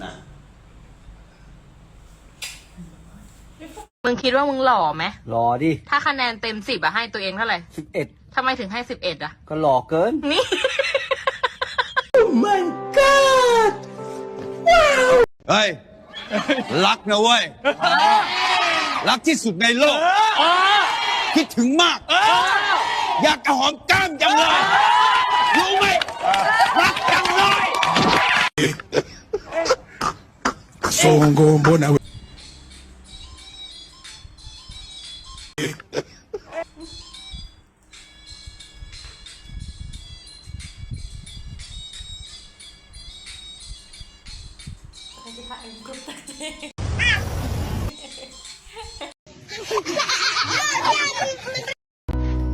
นะมึงคิดว่ามึงหล่อไหมหล่อดิถ้าคะแนนเต็ม10อะให้ตัวเองเท่าไหร่11ทำไมถึงให้11อะก็หล่อเกินนี่ Oh my god เฮ้ยรักนะเว้ยรักที่สุดในโลกคิดถึงมากอยากจะหอมแก้มจังเลยรู้ไหมรักจังเลย So I'm going born now.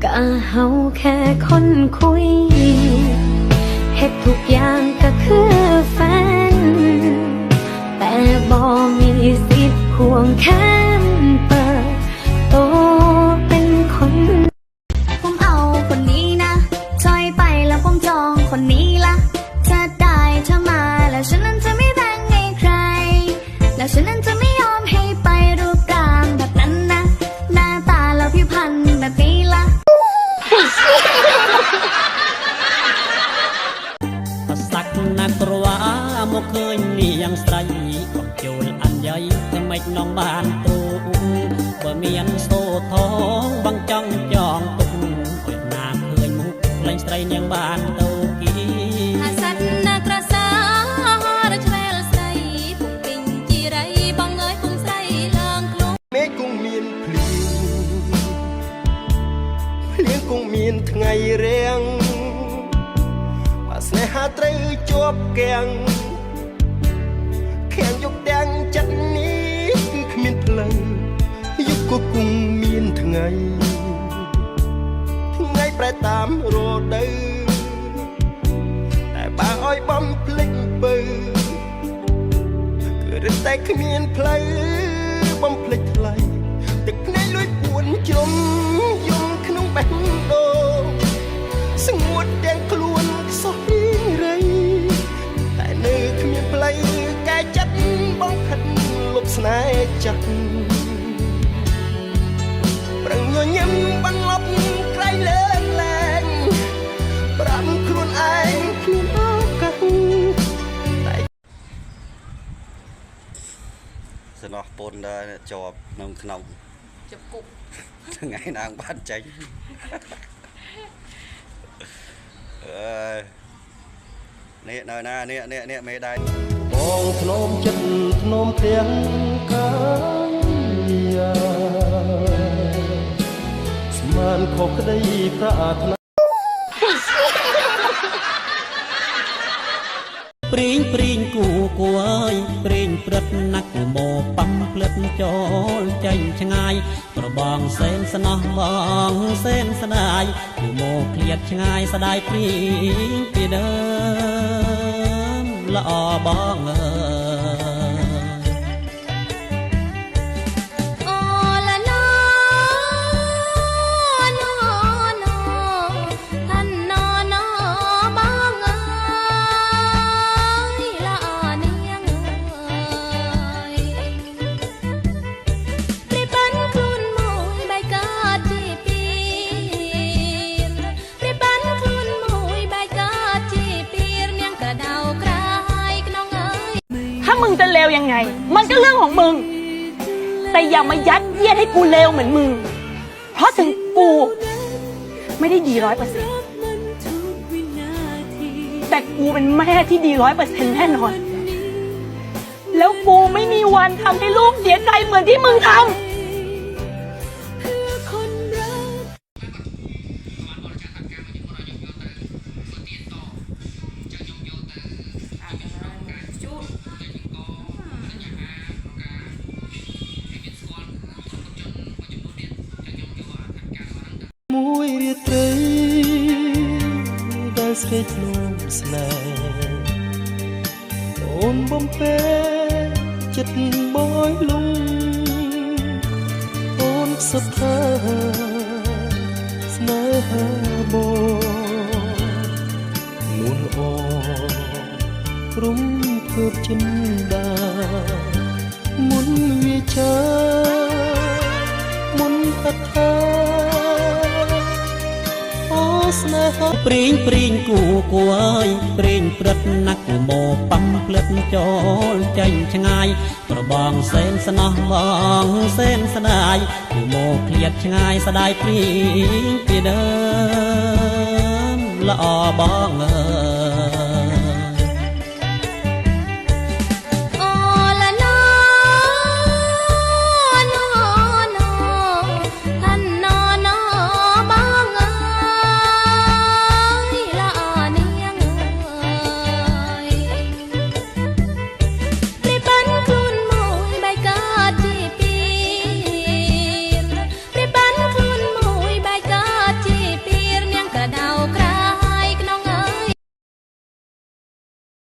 ก็เฮาแค่คนคุยเฮ็ดทุกอย่างก็คือแฟนแต่บ่มีสิทธิ์ห่วงแค้นเปิดโตเป็นคนผมเอาคนนี้นะถอยไปแล้วผมจองคนนี้ละจะได้เธอมาแล้วฉันนั้นจะไม่แบ่งให้ใครแล้วฉันนั้นจะไม่ยอมให้ไปรูปร่างแบบนั้นนะหน้าตาแล้วผิวพรรณแบบนี้ละสักนักกรัวមកឃើញនេះយ៉ាងស្រីកុំចូលអញ្ញៃតែមិននងបានទ្រូបើមានសូថងបងចង់ចងទុកឲ្យណាឃើញមុខលែងស្រីនាងបានទៅគីអាសត្វណាក្រសារឆ្វែលស្រីពុកពេញជីរីបងអើយគុំស្រីឡើងខ្លួនមេឃគង់មានភ្លៀងគង់មានថ្ងៃរាំងស្នេហាត្រូវជាប់គាំងខាំងយកទាំងចិត្តនេះគឺគ្មានផ្លូវយុគក៏គង់មានថ្ងៃប្រែតាមរដូវតែបើឲ្យបំភ្លេចបើគឺរឹតតែគ្មានផ្លូវបំភ្លេចថ្លៃទឹកភ្នែកលួចពួនជ្រុំយំក្នុងបេះដូងស្ងួតទាំងខ្លួនខ្សោះរីតែនៅគ្មានផ្លូវកែចិត្តបងខិតលុបស្នេហ៍ចាស់ប្រឹងញញឹមបន្លប់ក្រៃលើកឡើងប្រាប់ខ្លួនឯងគ្មានឱកាសតែស្នោះពនដែរជាប់នៅក្នុងจะกุกថ្ងៃណាងបានចេញនេះនៅណានេះមេដៃបងធ្នមចិត្តធ្នមទាំងកាយស្មានខុសក្តីប្រាថ្នាព្រីងគូគួយព្រីងព្រឹត្តណាក់មកប៉ំផ្លិតចូលចេញឆ្ងាយប្របងសែនស្នោះបងសែនស្ដាយគូមកឃ្លាតឆ្ងាយស្ដាយព្រីងពីដើមល្អបងអើถ้ามึงจะเลวยังไงมันก็เรื่องของมึงแต่อย่ามายัดเยียดให้กูเลวเหมือนมึงเพราะถึงกูไม่ได้ดี100%แต่กูเป็นแม่ที่ดี100%แน่นอนแล้วกูไม่มีวันทำให้ลูกเสียใจเหมือนที่มึงทำមួយរាត្រីដែលស្រីធ្នមស្នេហ៍អូនបំពេចិត្តបងឲ្យលងអូនសុខថាស្នេហាបងនួនល្អរុំភ បចិនដាមុនវាចាមុនអត់ថាអូស្នេហាព្រៀងគូគួយព្រៀងព្រឹត្តណាក់មកប៉ំផ្លិតចូលចេញឆ្ងាយប្របងសែនស្នោះបងសែនស្ដាយគូមកឃ្លាតឆ្ងាយស្ដាយព្រៀងពីដើមល្អបងអើយ